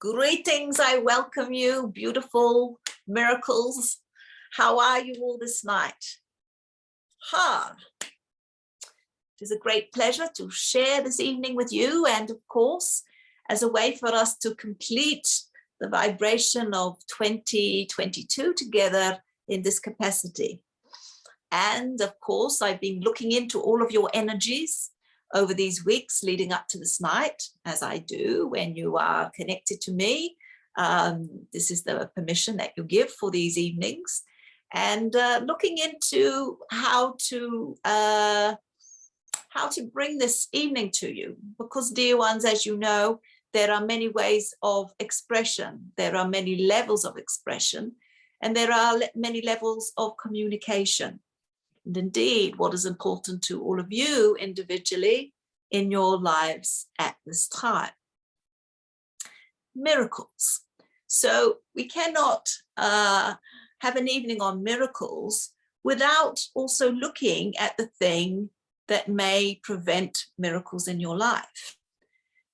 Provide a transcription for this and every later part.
Greetings, I welcome you, beautiful miracles. How are you all this night? It is a great pleasure to share this evening with you, and of course, as a way for us to complete the vibration of 2022 together in this capacity. And of course, I've been looking into all of your energies over these weeks leading up to this night, as I do when you are connected to me. This is the permission that you give for these evenings, and looking into how to bring this evening to you. Because, dear ones, as you know, there are many ways of expression. There are many levels of expression, and there are many levels of communication. And indeed, what is important to all of you individually in your lives at this time. Miracles. So we cannot have an evening on miracles without also looking at the thing that may prevent miracles in your life.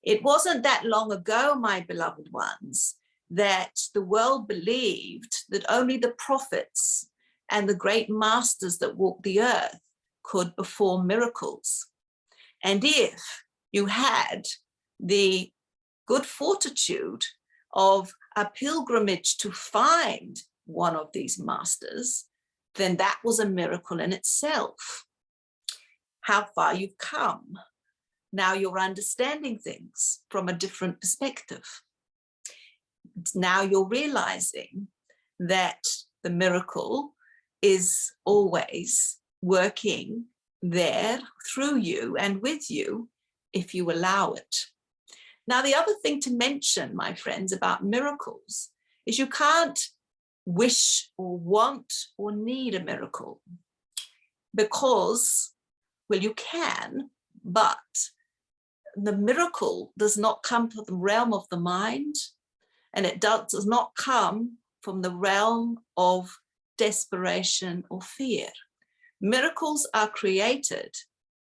It wasn't that long ago, my beloved ones, that the world believed that only the prophets and the great masters that walk the earth could perform miracles. And if you had the good fortitude of a pilgrimage to find one of these masters, then that was a miracle in itself. How far you've come. Now you're understanding things from a different perspective. Now you're realizing that the miracle is always working there through you and with you if you allow it. Now, the other thing to mention, my friends, about miracles is you can't wish or want or need a miracle, because, well, you can, but the miracle does not come from the realm of the mind, and it does not come from the realm of desperation or fear. Miracles are created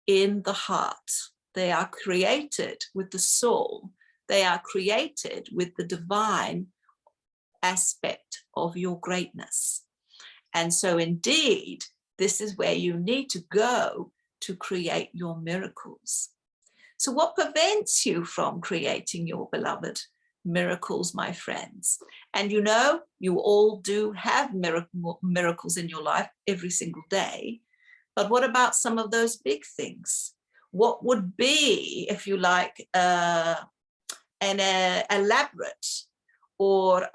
in the heart. They are created with the soul. They are created with the divine aspect of your greatness. And so indeed, this is where you need to go to create your miracles. So what prevents you from creating your beloved miracles, my friends? And you know, you all do have miracles in your life every single day. But what about some of those big things? What would be, if you like, an elaborate or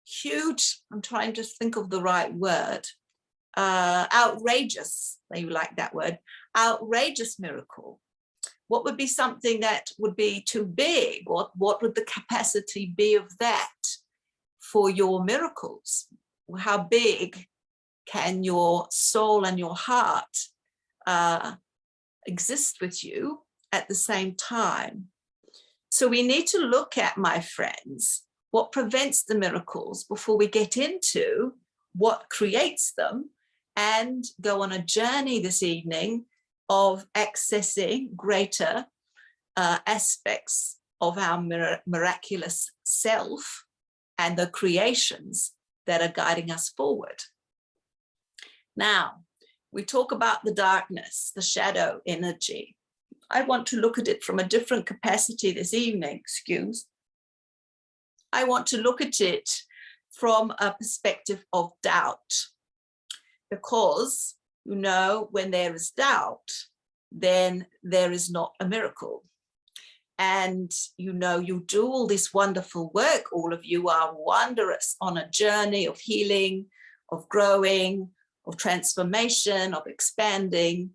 huge, I'm trying to think of the right word, outrageous, you like that word, outrageous miracle? What would be something that would be too big? What would the capacity be of that for your miracles? How big can your soul and your heart exist with you at the same time? So we need to look at, my friends, what prevents the miracles before we get into what creates them, and go on a journey this evening of accessing greater aspects of our miraculous self and the creations that are guiding us forward. Now, we talk about the darkness, the shadow energy. I want to look at it from a different capacity this evening, I want to look at it from a perspective of doubt, because you know, when there is doubt, then there is not a miracle. And you know, you do all this wonderful work. All of you are wondrous on a journey of healing, of growing, of transformation, of expanding,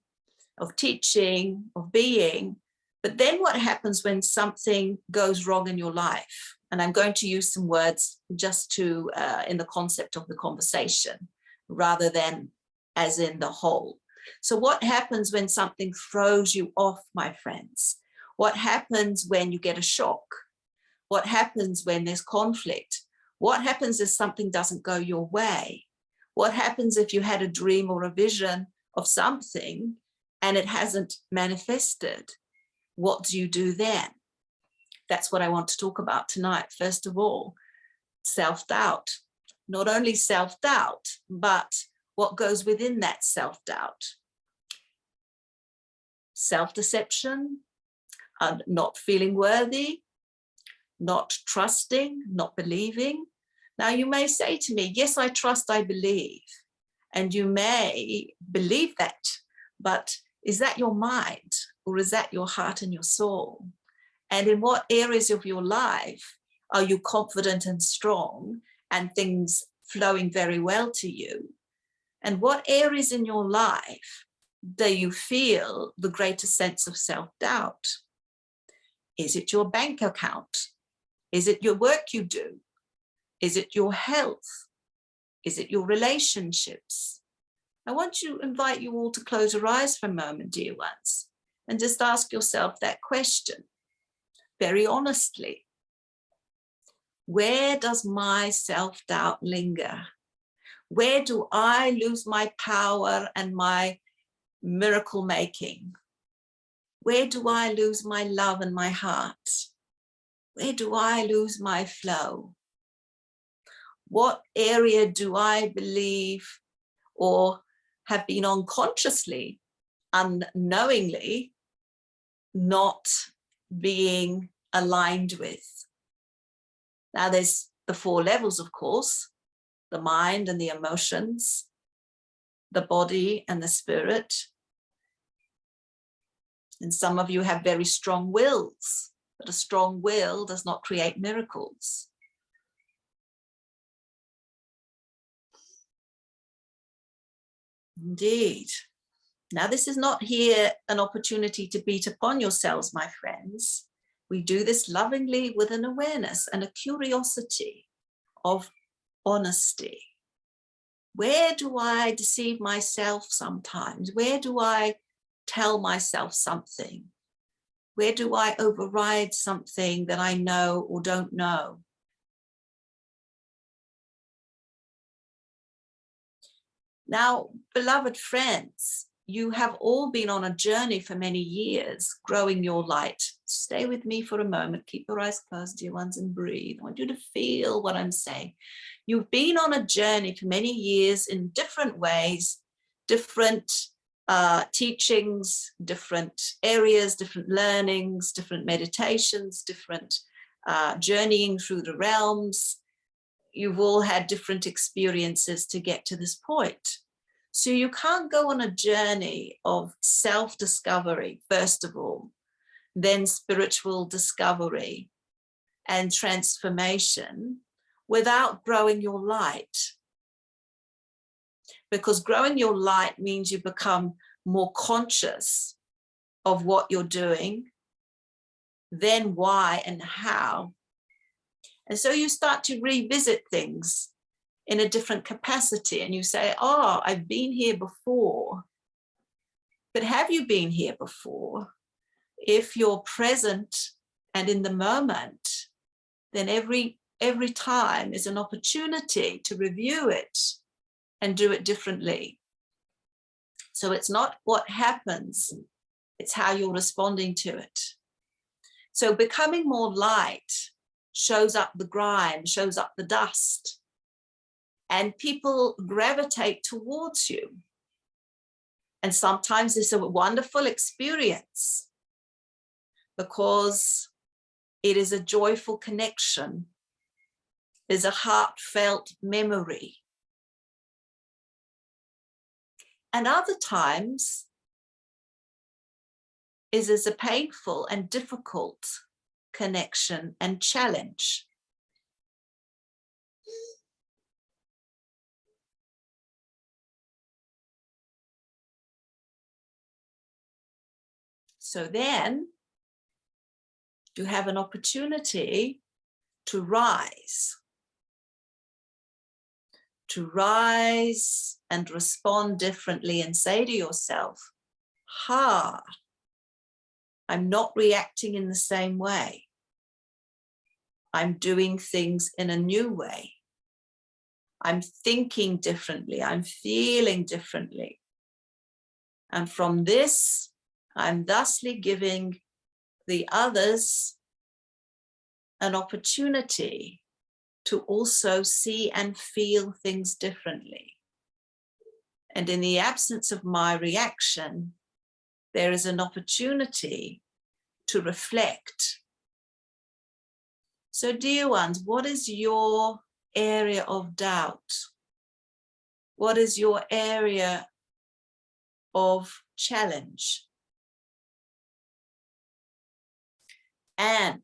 of teaching, of being. But then what happens when something goes wrong in your life? And I'm going to use some words just to, in the concept of the conversation, rather than as in the whole. So what happens when something throws you off, my friends? What happens when you get a shock? What happens when there's conflict? What happens if something doesn't go your way? What happens if you had a dream or a vision of something and it hasn't manifested? What do you do then? That's what I want to talk about tonight. First of all, self-doubt. Not only self-doubt, but what goes within that self-doubt. Self-deception, not feeling worthy, not trusting, not believing. Now you may say to me, yes, I trust, I believe. And you may believe that, but is that your mind or is that your heart and your soul? And in what areas of your life are you confident and strong and things flowing very well to you? And what areas in your life do you feel the greatest sense of self-doubt? Is it your bank account? Is it your work you do? Is it your health? Is it your relationships? I want to invite you all to close your eyes for a moment, dear ones, and just ask yourself that question very honestly. Where does my self-doubt linger? Where do I lose my power and my miracle making? Where do I lose my love and my heart? Where do I lose my flow? What area do I believe or have been unconsciously, unknowingly not being aligned with? Now there's the 4 levels, of course, the mind and the emotions, the body and the spirit. And some of you have very strong wills, but a strong will does not create miracles. Indeed. Now, this is not here an opportunity to beat upon yourselves, my friends. We do this lovingly with an awareness and a curiosity of honesty. Where do I deceive myself sometimes? Where do I tell myself something? Where do I override something that I know or don't know? Now, beloved friends, you have all been on a journey for many years, growing your light. Stay with me for a moment. Keep your eyes closed, dear ones, and breathe. I want you to feel what I'm saying. You've been on a journey for many years in different ways, different teachings, different areas, different learnings, different meditations, different journeying through the realms. You've all had different experiences to get to this point. So you can't go on a journey of self-discovery, first of all, then spiritual discovery and transformation without growing your light. Because growing your light means you become more conscious of what you're doing, then why and how. And so you start to revisit things in a different capacity and you say, oh, I've been here before. But have you been here before? If you're present and in the moment, then every time is an opportunity to review it and do it differently. So it's not what happens, it's how you're responding to it. So becoming more light shows up the grime, shows up the dust, and people gravitate towards you. And sometimes it's a wonderful experience because it is a joyful connection, there's a heartfelt memory. And other times is a painful and difficult connection and challenge. So then you have an opportunity to rise and respond differently and say to yourself, I'm not reacting in the same way. I'm doing things in a new way. I'm thinking differently. I'm feeling differently. And from this, I'm thusly giving the others an opportunity to also see and feel things differently. And in the absence of my reaction, there is an opportunity to reflect. So, dear ones, what is your area of doubt? What is your area of challenge? And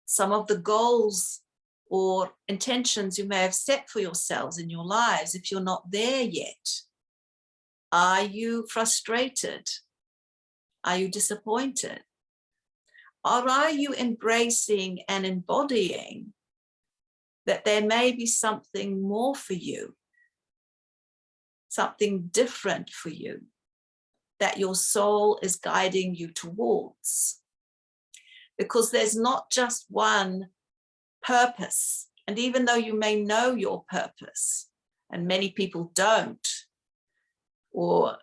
some of the goals or intentions you may have set for yourselves in your lives, if you're not there yet, are you frustrated? Are you disappointed? Or are you embracing and embodying that there may be something more for you, something different for you, that your soul is guiding you towards? Because there's not just one purpose. And even though you may know your purpose, and many people don't, or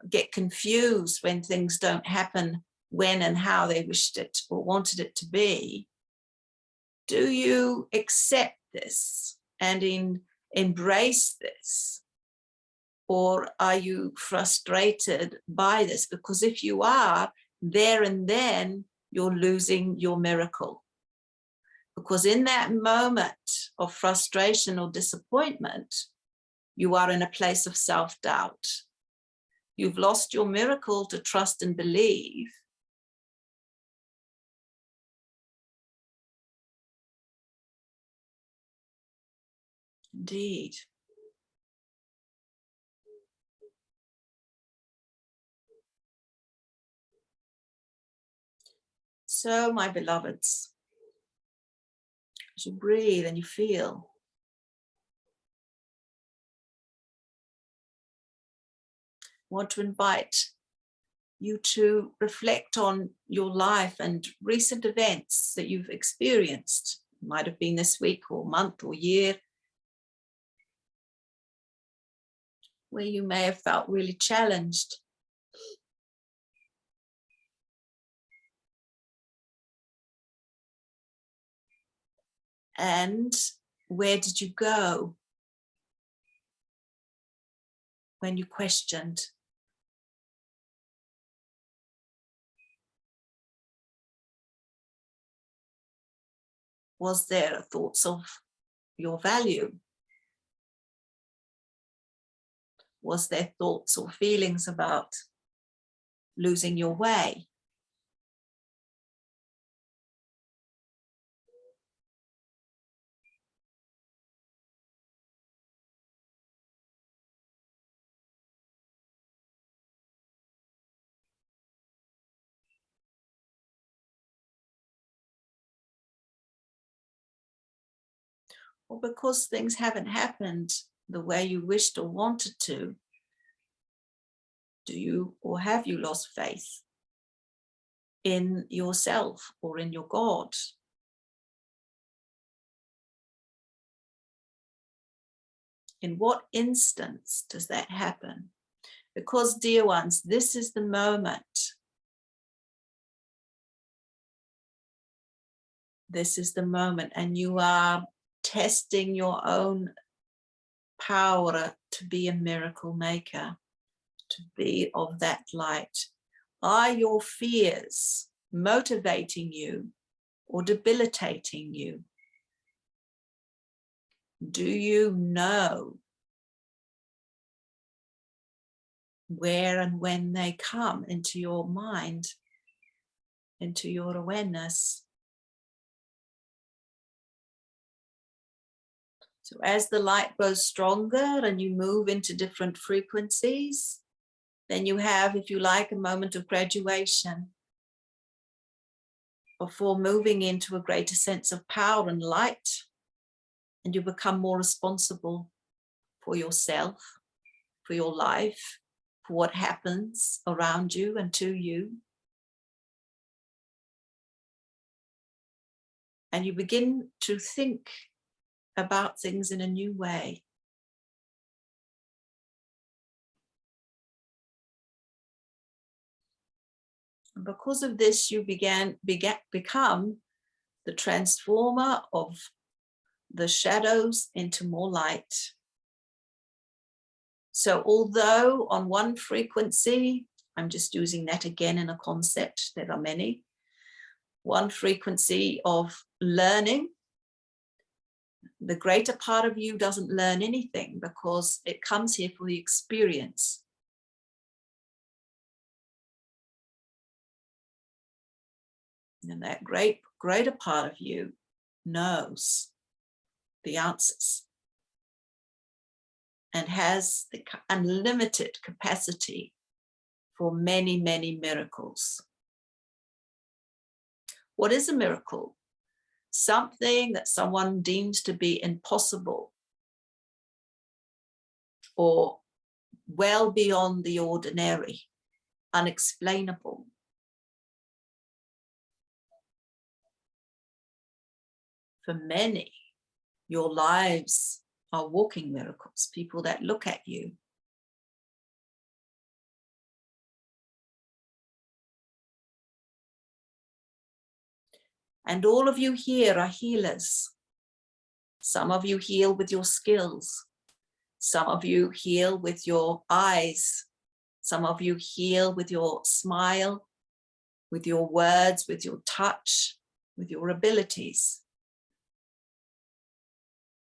get confused when things don't happen when and how they wished it or wanted it to be, do you accept this and embrace this? Or are you frustrated by this? Because if you are, there and then you're losing your miracle. Because in that moment of frustration or disappointment, you are in a place of self-doubt. You've lost your miracle to trust and believe. Indeed. So, my beloveds, as you breathe and you feel, I want to invite you to reflect on your life and recent events that you've experienced. It might have been this week or month or year, where you may have felt really challenged. And where did you go when you questioned? Was there thoughts of your value? Was there thoughts or feelings about losing your way? Or because things haven't happened the way you wished or wanted to, do you or have you lost faith in yourself or in your God? In what instance does that happen? Because, dear ones, this is the moment. This is the moment, and you are testing your own power to be a miracle maker, to be of that light. Are your fears motivating you or debilitating you? Do you know where and when they come into your mind, into your awareness? So as the light grows stronger and you move into different frequencies, then you have, if you like, a moment of graduation before moving into a greater sense of power and light, and you become more responsible for yourself, for your life, for what happens around you and to you. And you begin to think about things in a new way. And because of this, you become the transformer of the shadows into more light. So although on one frequency, I'm just using that again in a concept, there are many, one frequency of learning, the greater part of you doesn't learn anything because it comes here for the experience. And that greater part of you knows the answers and has the unlimited capacity for many, many miracles. What is a miracle? Something that someone deems to be impossible or well beyond the ordinary, unexplainable. For many, your lives are walking miracles, people that look at you. And all of you here are healers. Some of you heal with your skills. Some of you heal with your eyes. Some of you heal with your smile, with your words, with your touch, with your abilities.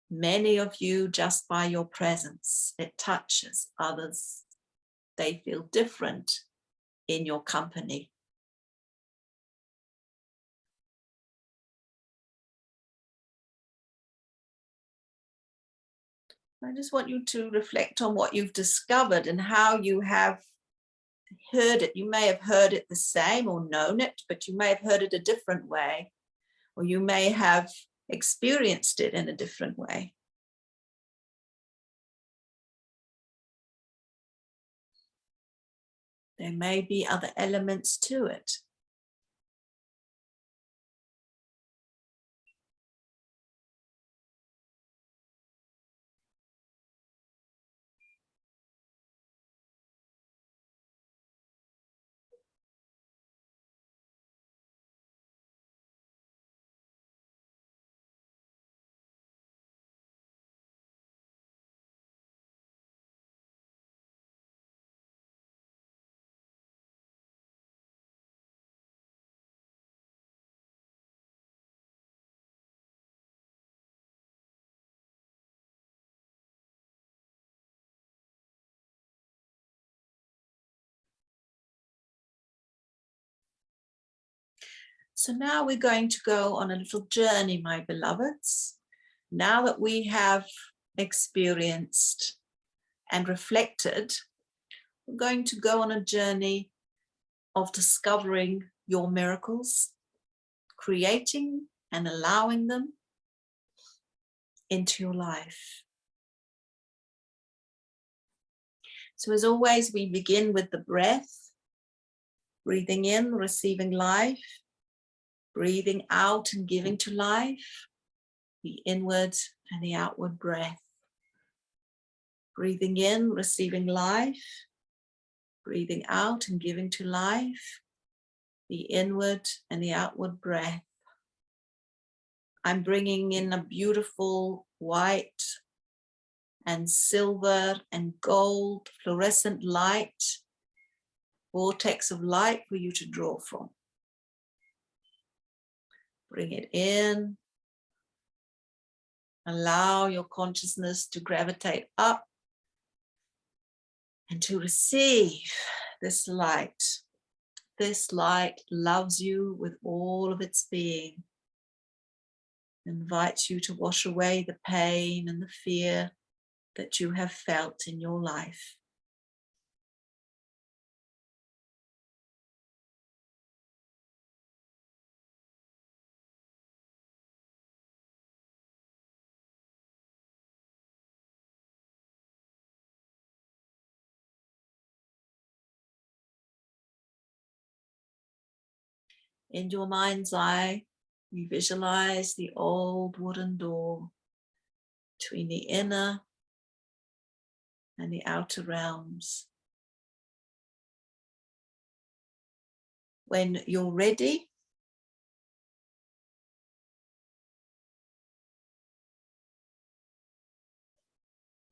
Many of you, just by your presence, it touches others. They feel different in your company. I just want you to reflect on what you've discovered and how you have heard it. You may have heard it the same or known it, but you may have heard it a different way, or you may have experienced it in a different way. There may be other elements to it. So now we're going to go on a little journey, my beloveds. Now that we have experienced and reflected, we're going to go on a journey of discovering your miracles, creating and allowing them into your life. So as always, we begin with the breath, breathing in, receiving life, breathing out and giving to life, the inward and the outward breath. Breathing in, receiving life, breathing out and giving to life, the inward and the outward breath. I'm bringing in a beautiful white and silver and gold fluorescent light, vortex of light for you to draw from. Bring it in. Allow your consciousness to gravitate up and to receive this light. This light loves you with all of its being. Invites you to wash away the pain and the fear that you have felt in your life. In your mind's eye, you visualize the old wooden door between the inner and the outer realms. When you're ready,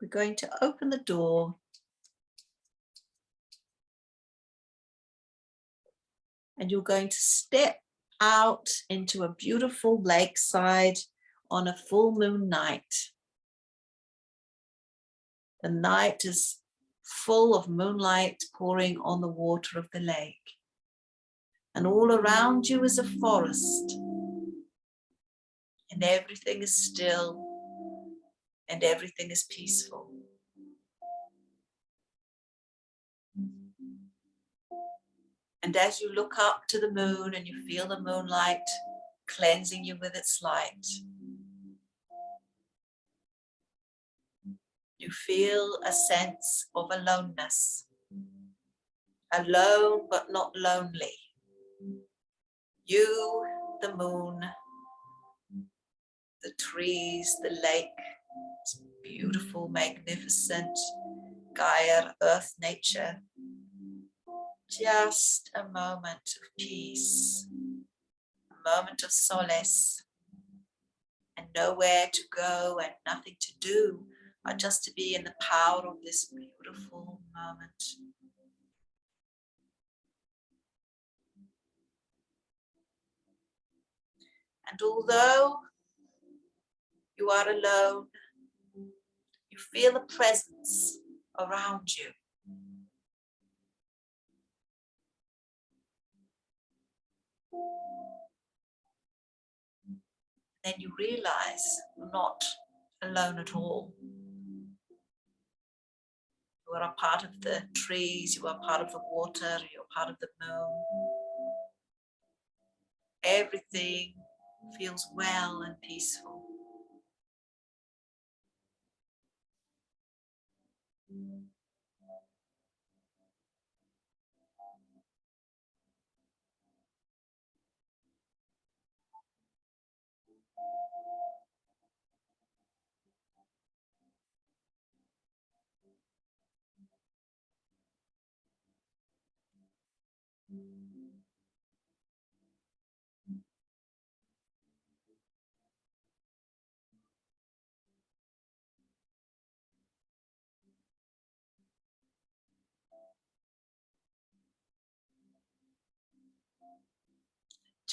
we're going to open the door and you're going to step out into a beautiful lakeside on a full moon night. The night is full of moonlight pouring on the water of the lake. And all around you is a forest. And everything is still and everything is peaceful. And as you look up to the moon and you feel the moonlight cleansing you with its light, you feel a sense of aloneness. Alone but not lonely. You, the moon, the trees, the lake, it's beautiful, magnificent, Gaia, earth, nature. Just a moment of peace, a moment of solace, and nowhere to go and nothing to do, but just to be in the power of this beautiful moment. And although you are alone, you feel a presence around you. Then you realize you're not alone at all. You are a part of the trees, you are part of the water, you're part of the moon. Everything feels well and peaceful.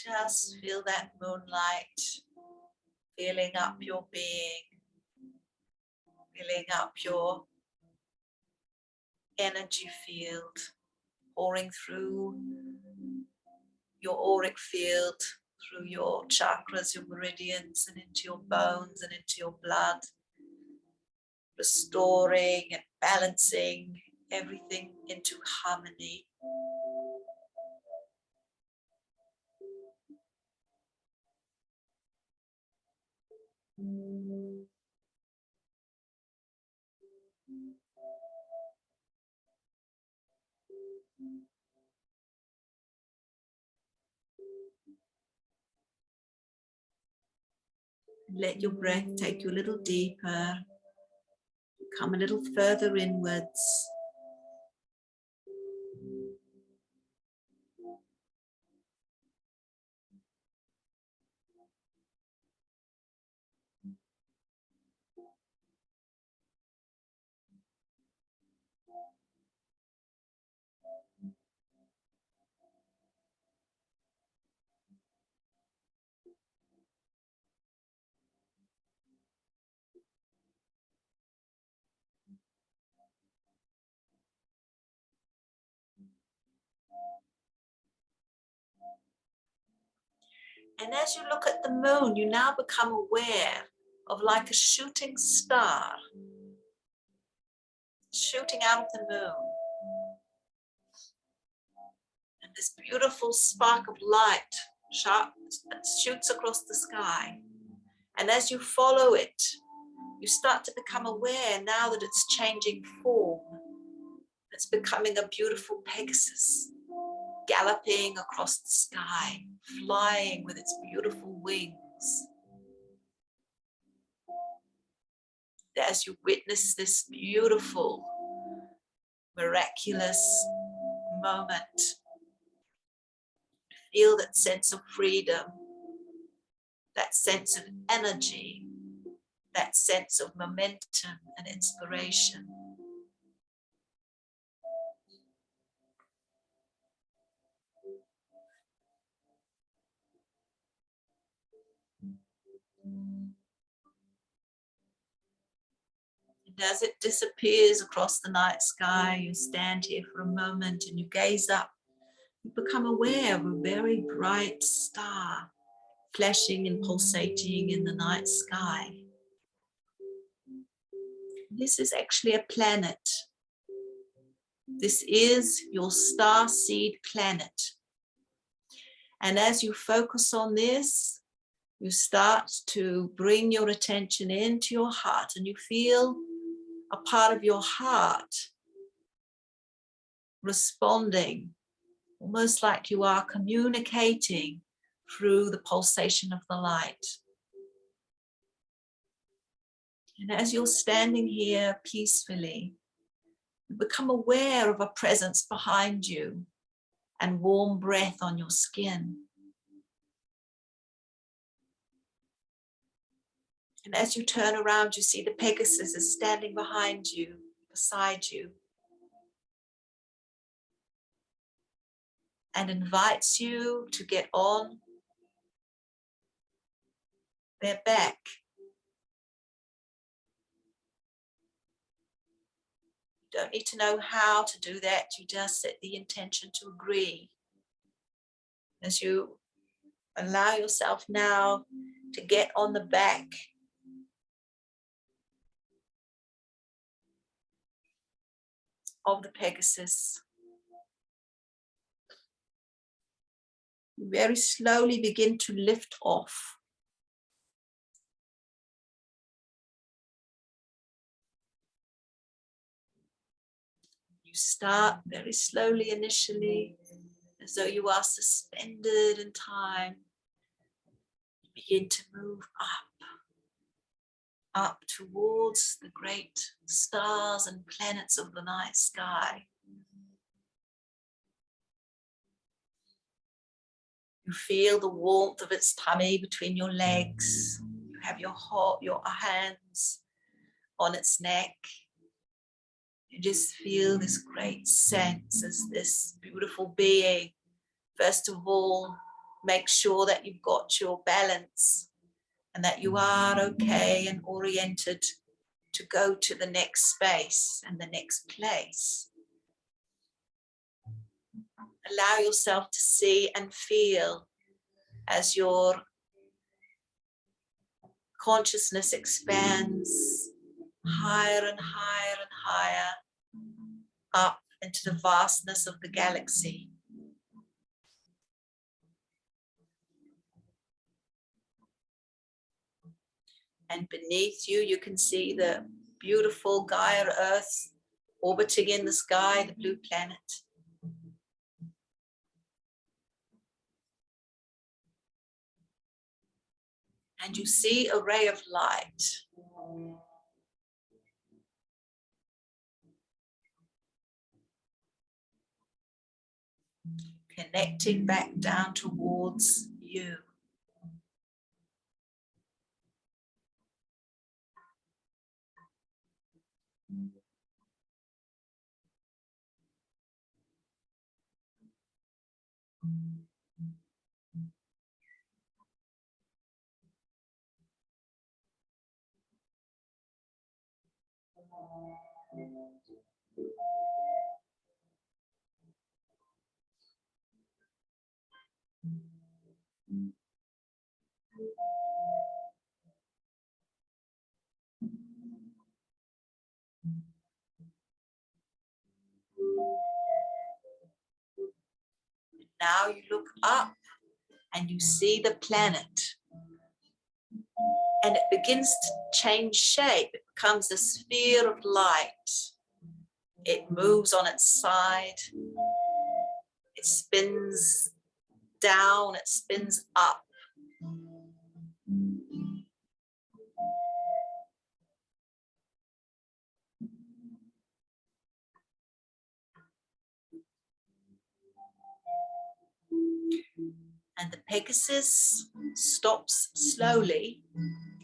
Just feel that moonlight filling up your being, filling up your energy field, pouring through your auric field, through your chakras, your meridians, and into your bones and into your blood, restoring and balancing everything into harmony. Let your breath take you a little deeper, come a little further inwards. And as you look at the moon, you now become aware of like a shooting star shooting out of the moon. And this beautiful spark of light shoots across the sky. And as you follow it, you start to become aware now that it's changing form. It's becoming a beautiful Pegasus, galloping across the sky, flying with its beautiful wings. As you witness this beautiful, miraculous moment, feel that sense of freedom, that sense of energy, that sense of momentum and inspiration. And as it disappears across the night sky, you stand here for a moment and you gaze up. You become aware of a very bright star flashing and pulsating in the night sky. This is actually a planet. This is your star seed planet. And as you focus on this, you start to bring your attention into your heart, and you feel a part of your heart responding, almost like you are communicating through the pulsation of the light. And as you're standing here peacefully, you become aware of a presence behind you and warm breath on your skin. And as you turn around, you see the Pegasus is standing behind you, beside you, and invites you to get on their back. You don't need to know how to do that. You just set the intention to agree. As you allow yourself now to get on the back of the Pegasus, you very slowly begin to lift off. You start very slowly initially, as though you are suspended in time. You begin to move up towards the great stars and planets of the night sky. You feel the warmth of its tummy between your legs. You have your hands on its neck. You just feel this great sense as this beautiful being, first of all, make sure that you've got your balance and that you are okay and oriented to go to the next space and the next place. Allow yourself to see and feel as your consciousness expands higher and higher and higher up into the vastness of the galaxy. And beneath you, you can see the beautiful Gaia Earth orbiting in the sky, the blue planet. And you see a ray of light connecting back down towards you. Now you look up and you see the planet, and it begins to change shape. It becomes a sphere of light. It moves on its side. It spins down, it spins up. And the Pegasus stops slowly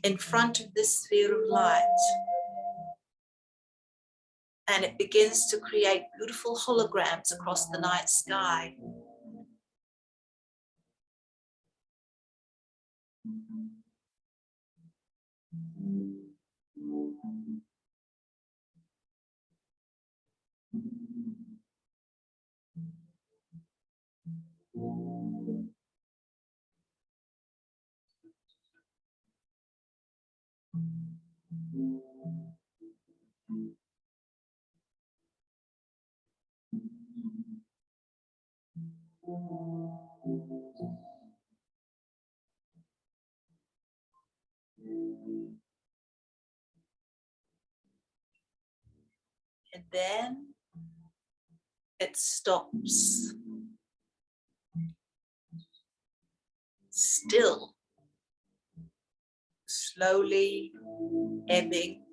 in front of this sphere of light. And it begins to create beautiful holograms across the night sky. And then it stops. Still, slowly ebbing,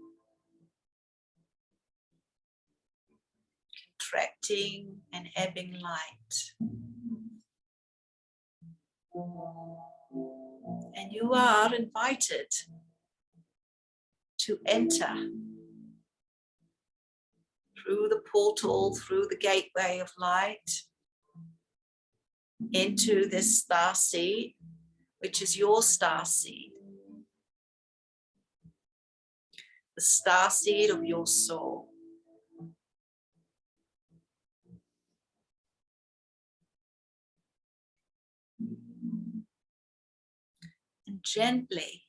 contracting and ebbing light. And you are invited to enter through the portal, through the gateway of light, into this star seed, which is your star seed, the star seed of your soul. And gently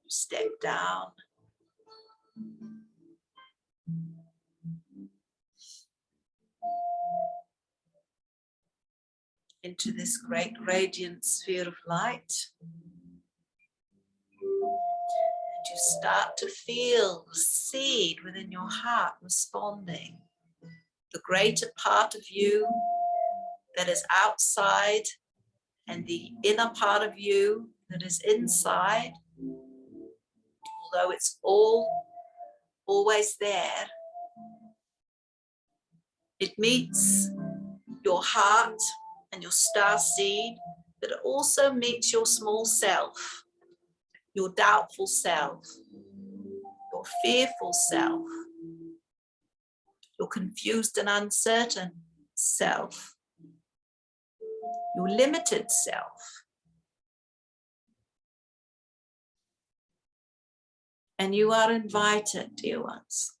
step down into this great radiant sphere of light. And you start to feel the seed within your heart responding. The greater part of you that is outside and the inner part of you that is inside, although it's always there, it meets your heart and your star seed, but it also meets your small self, your doubtful self, your fearful self, your confused and uncertain self, your limited self. And you are invited, dear ones,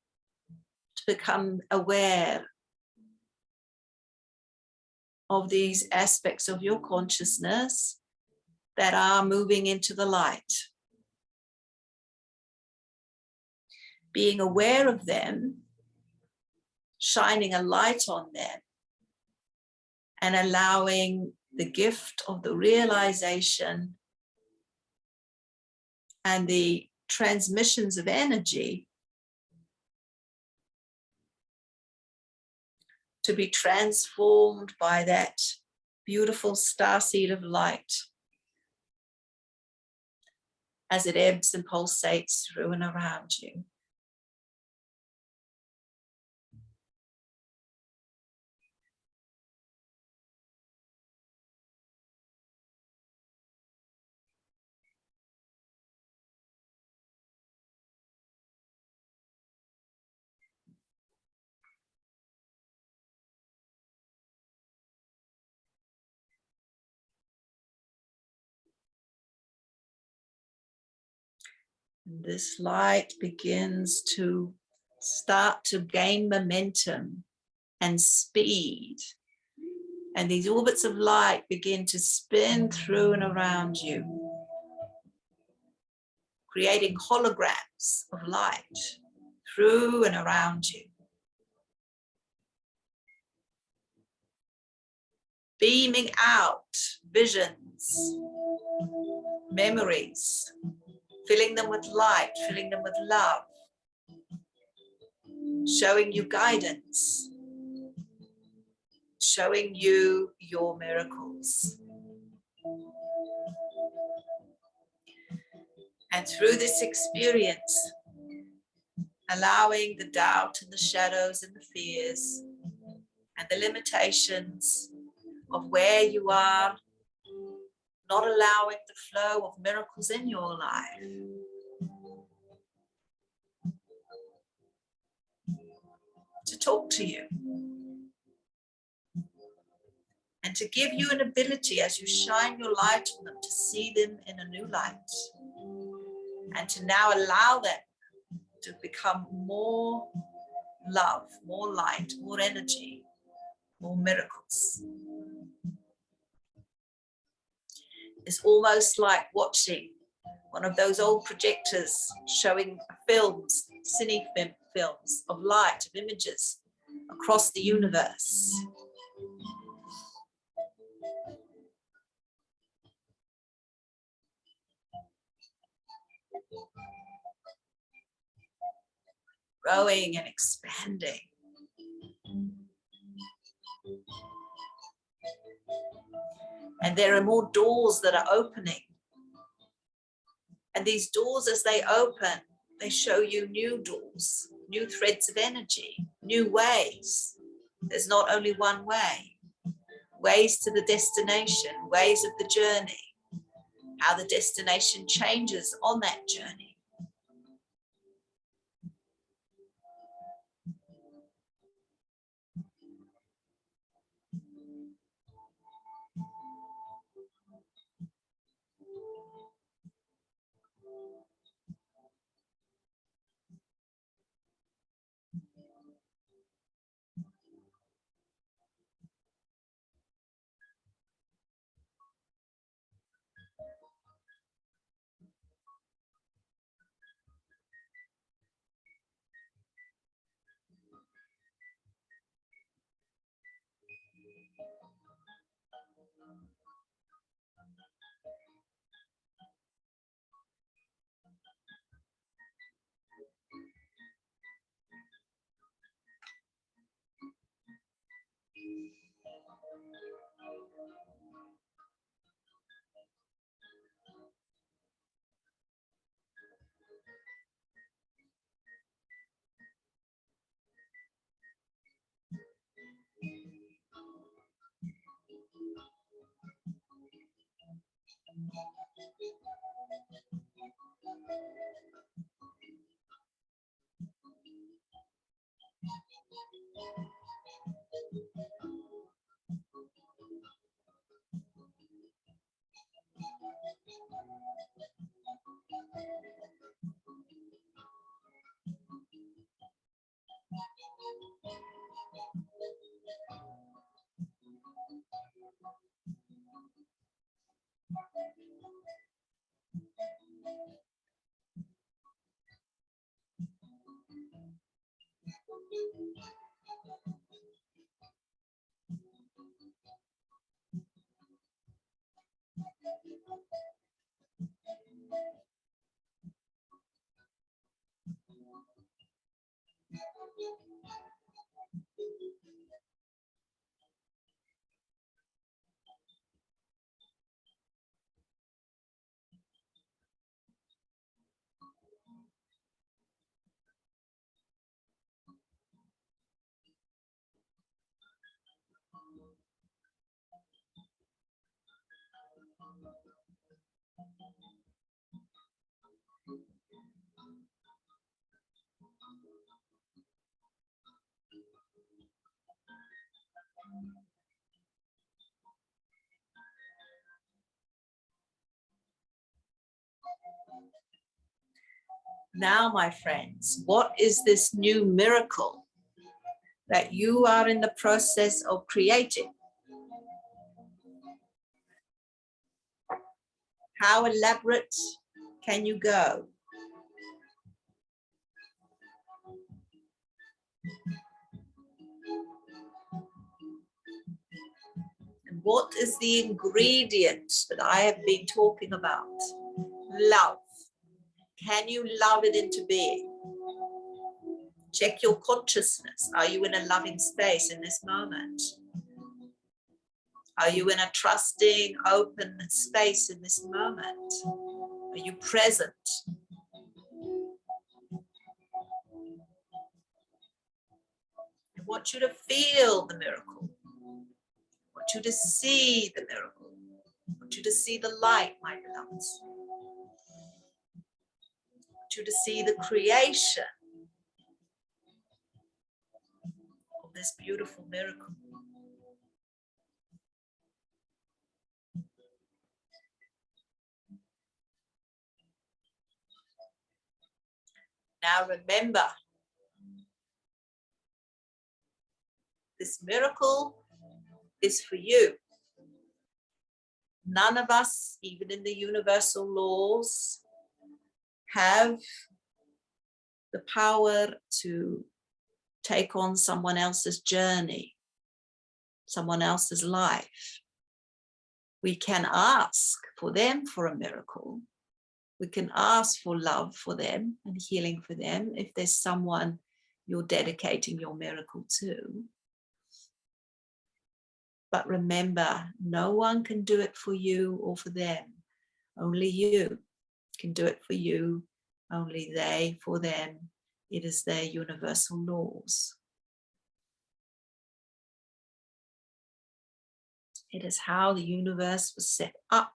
to become aware of these aspects of your consciousness that are moving into the light. Being aware of them, shining a light on them, and allowing the gift of the realization and the transmissions of energy to be transformed by that beautiful starseed of light as it ebbs and pulsates through and around you. This light begins to start to gain momentum and speed. And these orbits of light begin to spin through and around you, creating holograms of light through and around you. Beaming out visions, memories, filling them with light, filling them with love, showing you guidance, showing you your miracles. And through this experience, allowing the doubt and the shadows and the fears and the limitations of where you are not allowing the flow of miracles in your life. To talk to you. And to give you an ability as you shine your light on them to see them in a new light. And to now allow them to become more love, more light, more energy, more miracles. It's almost like watching one of those old projectors showing films, cine films of light, of images across the universe. Growing and expanding. And there are more doors that are opening. And these doors, as they open, they show you new doors, new threads of energy, new ways. There's not only one way. Ways to the destination, ways of the journey, how the destination changes on that journey. Now, my friends, what is this new miracle that you are in the process of creating? How elaborate can you go? And what is the ingredient that I have been talking about? Love. Can you love it into being? Check your consciousness. Are you in a loving space in this moment? Are you in a trusting, open space in this moment? Are you present? I want you to feel the miracle. I want you to see the miracle. I want you to see the light, my beloveds. I want you to see the creation of this beautiful miracle. Now remember, this miracle is for you. None of us, even in the universal laws, have the power to take on someone else's journey, someone else's life. We can ask for them for a miracle. We can ask for love for them and healing for them if there's someone you're dedicating your miracle to. But remember, no one can do it for you or for them. Only you can do it for you, only they for them. It is their universal laws. It is how the universe was set up.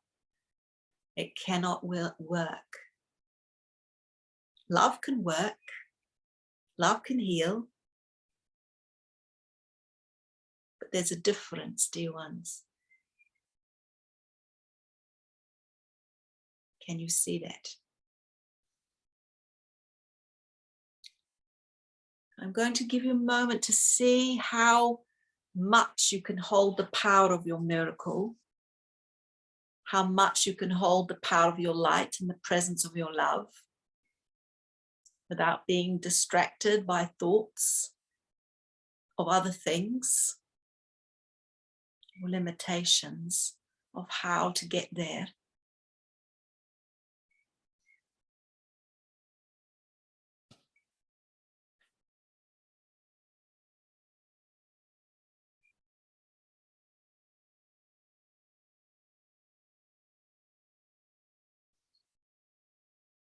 It cannot work. Love can work. Love can heal. But there's a difference, dear ones. Can you see that? I'm going to give you a moment to see how much you can hold the power of your miracle, how much you can hold the power of your light and the presence of your love without being distracted by thoughts of other things or limitations of how to get there.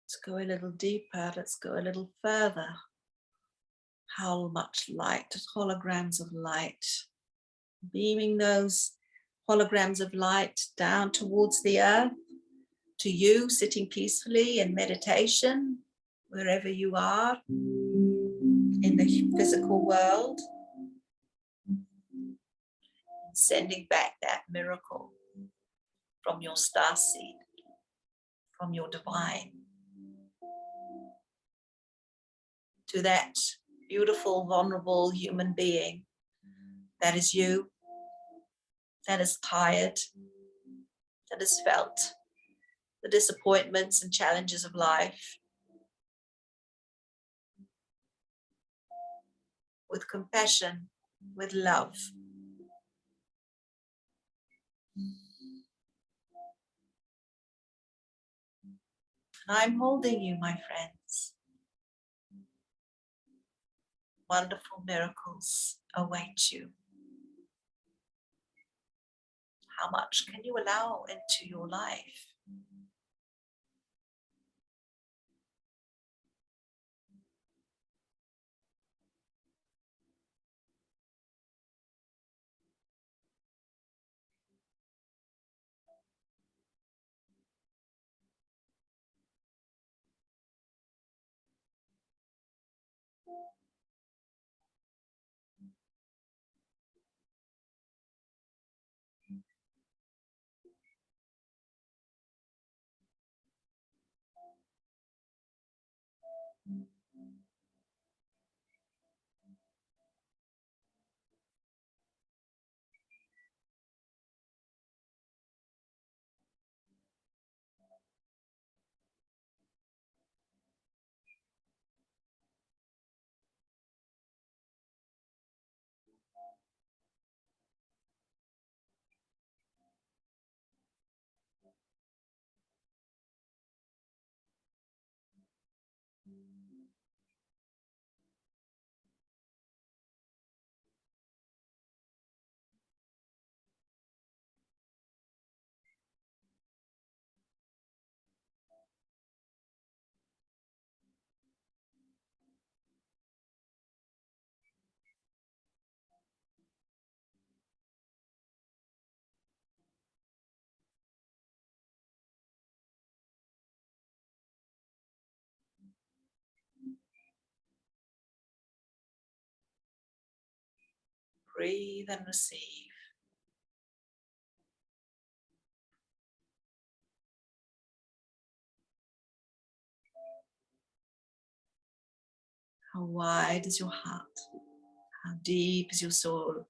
Let's go a little deeper, let's go a little further. How much light, holograms of light, beaming those holograms of light down towards the earth, to you sitting peacefully in meditation, wherever you are in the physical world, sending back that miracle from your starseed, from your divine, to that beautiful, vulnerable human being that is you, that is tired, that has felt the disappointments and challenges of life, with compassion, with love. I'm holding you, my friends. Wonderful miracles await you. How much can you allow into your life? Breathe and receive. How wide is your heart? How deep is your soul?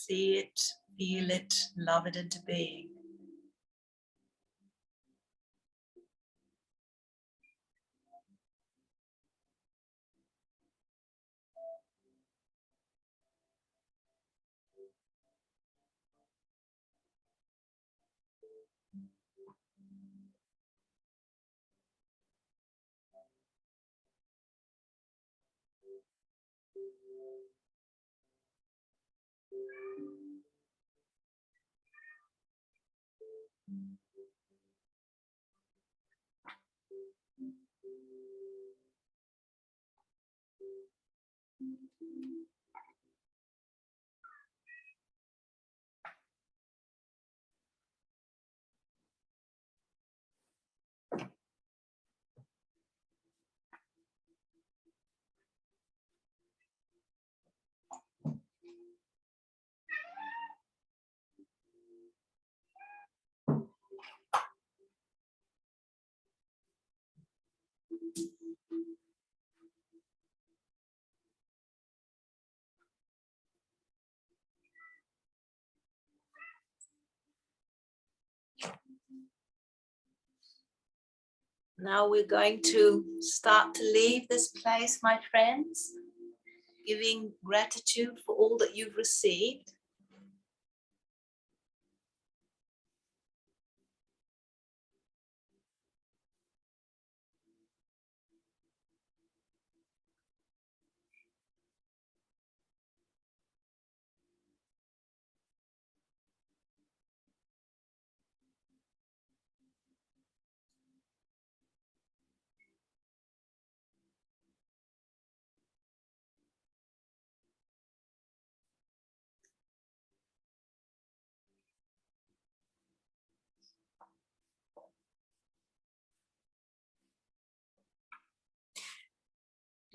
See it, feel it, love it into being. Now we're going to start to leave this place, my friends, giving gratitude for all that you've received.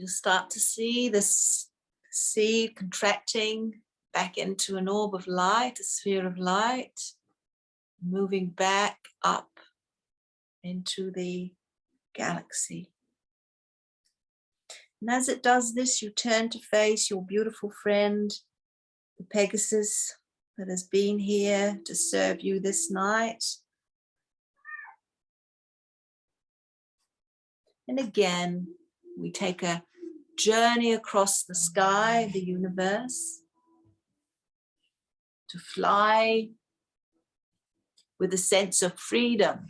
You'll start to see this seed contracting back into an orb of light, a sphere of light, moving back up into the galaxy. And as it does this, you turn to face your beautiful friend, the Pegasus that has been here to serve you this night. And again, we take a journey across the sky, the universe, to fly with a sense of freedom,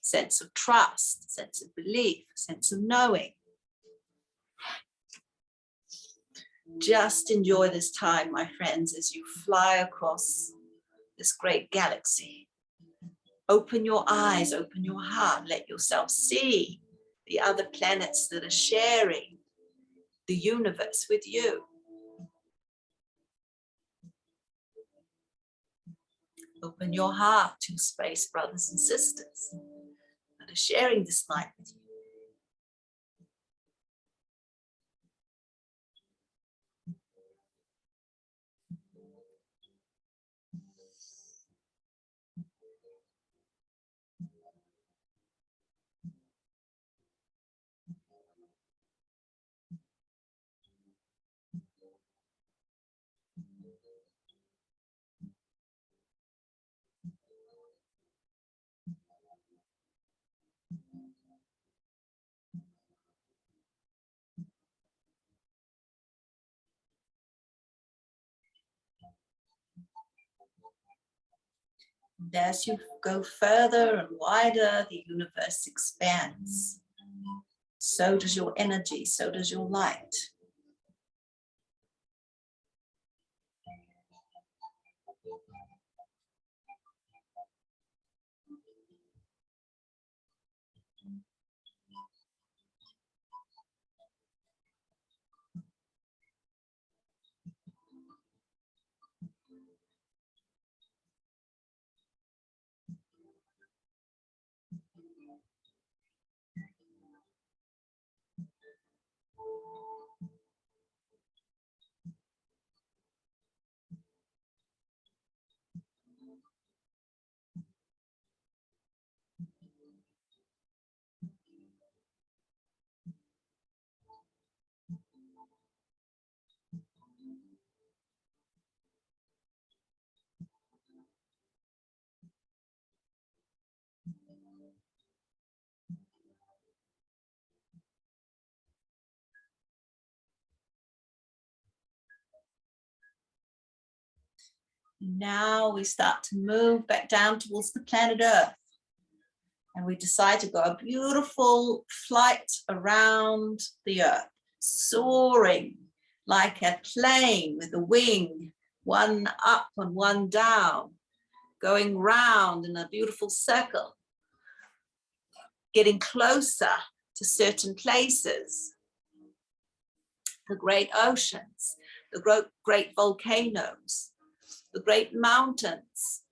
sense of trust, sense of belief, sense of knowing. Just enjoy this time, my friends, as you fly across this great galaxy. Open your eyes, open your heart, let yourself see the other planets that are sharing the universe with you. Open your heart to space brothers and sisters that are sharing this light with you. And as you go further and wider, the universe expands. So does your energy, so does your light. Now we start to move back down towards the planet Earth. And we decide to go a beautiful flight around the Earth, soaring like a plane with a wing, one up and one down, going round in a beautiful circle, getting closer to certain places, the great oceans, the great volcanoes, the great mountains.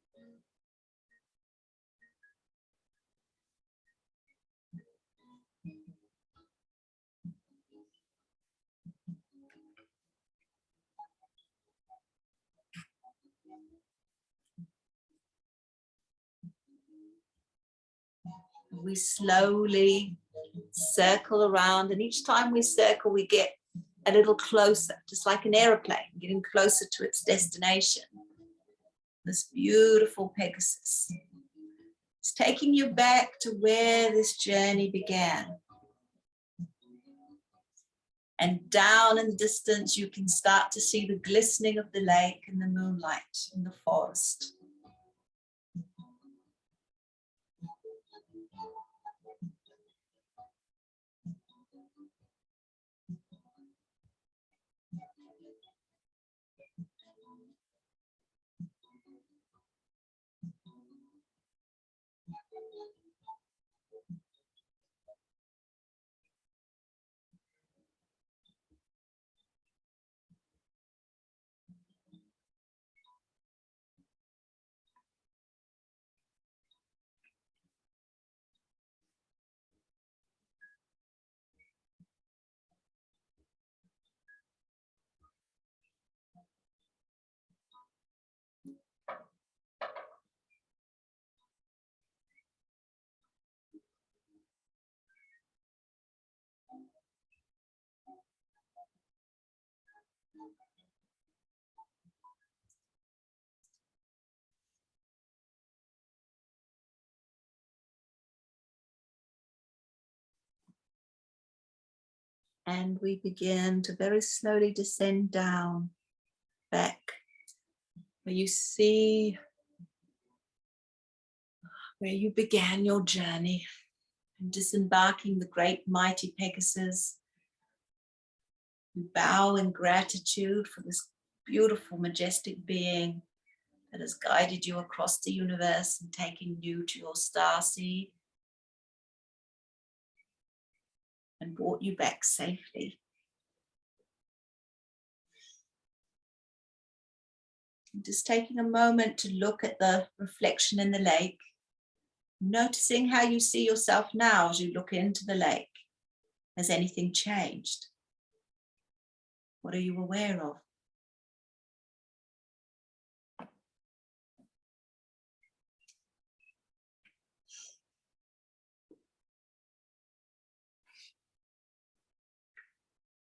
We slowly circle around, and each time we circle, we get a little closer, just like an airplane, getting closer to its destination. This beautiful Pegasus. It's taking you back to where this journey began. And down in the distance, you can start to see the glistening of the lake and the moonlight in the forest. And we begin to very slowly descend down, back, where you see where you began your journey, and disembarking the great mighty Pegasus. We bow in gratitude for this beautiful, majestic being that has guided you across the universe and taken you to your star seed and brought you back safely. And just taking a moment to look at the reflection in the lake, noticing how you see yourself now as you look into the lake. Has anything changed? What are you aware of?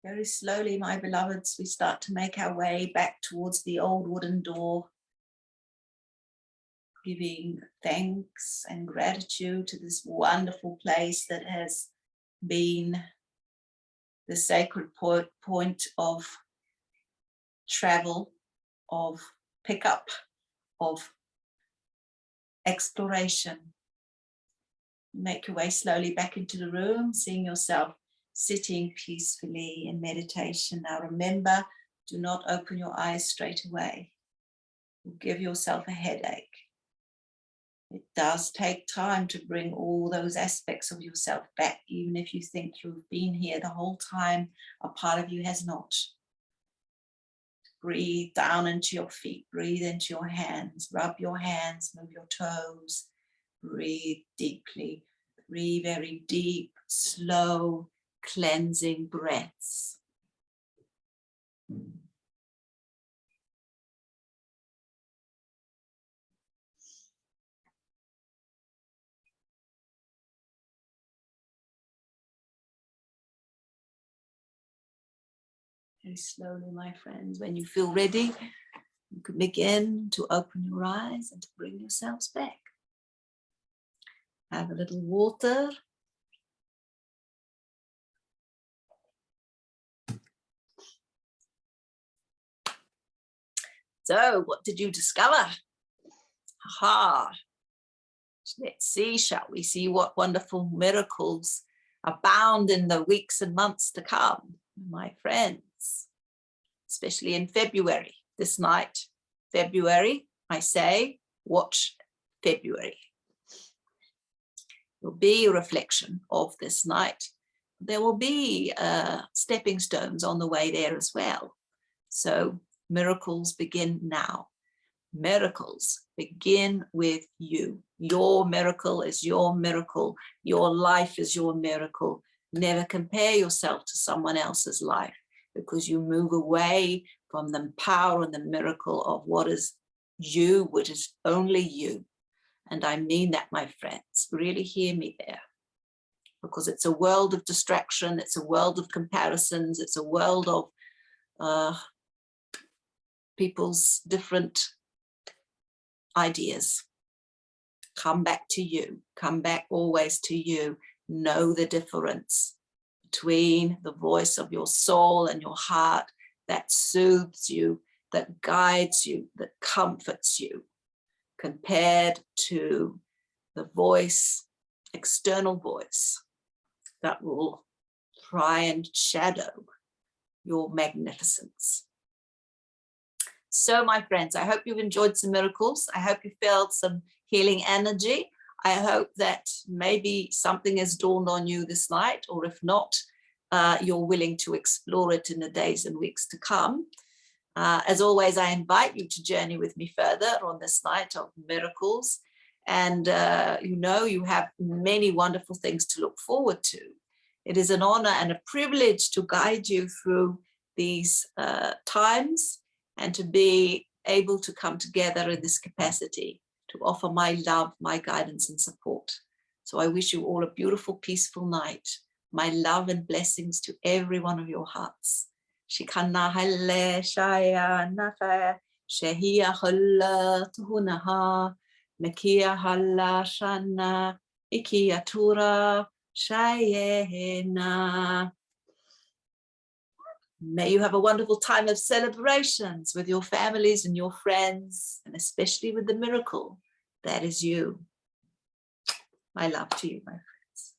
Very slowly, my beloveds, we start to make our way back towards the old wooden door, giving thanks and gratitude to this wonderful place that has been the sacred point of travel, of pickup, of exploration. Make your way slowly back into the room, seeing yourself sitting peacefully in meditation. Now remember, do not open your eyes straight away. You'll give yourself a headache. It does take time to bring all those aspects of yourself back, even if you think you've been here the whole time, a part of you has not. Breathe down into your feet, breathe into your hands, rub your hands, move your toes, breathe deeply, 3 very deep, slow, cleansing breaths. Very slowly, my friends, when you feel ready, you can begin to open your eyes and to bring yourselves back. Have a little water. So, what did you discover? Aha! Let's see, shall we see what wonderful miracles abound in the weeks and months to come, my friends, especially in February. This night, February, I say, watch February. There will be a reflection of this night. There will be stepping stones on the way there as well. So miracles begin now. Miracles begin with you. Your miracle is your miracle. Your life is your miracle. Never compare yourself to someone else's life, because you move away from the power and the miracle of what is you, which is only you. And I mean that, my friends. Really hear me there. Because it's a world of distraction. It's a world of comparisons. It's a world of people's different ideas. Come back to you. Come back always to you. Know the difference between the voice of your soul and your heart that soothes you, that guides you, that comforts you, compared to the voice, external voice, that will try and shadow your magnificence. So, my friends, I hope you've enjoyed some miracles. I hope you felt some healing energy. I hope that maybe something has dawned on you this night, or if not, you're willing to explore it in the days and weeks to come. As always, I invite you to journey with me further on this night of miracles. And you have many wonderful things to look forward to. It is an honor and a privilege to guide you through these times, and to be able to come together in this capacity to offer my love, my guidance and support. So I wish you all a beautiful, peaceful night. My love and blessings to every one of your hearts. Shikana halle shaya nafa shehia halla tuhunaha mekia halla shana ikia tura shayena. May you have a wonderful time of celebrations with your families and your friends, and especially with the miracle that is you. My love to you, my friends.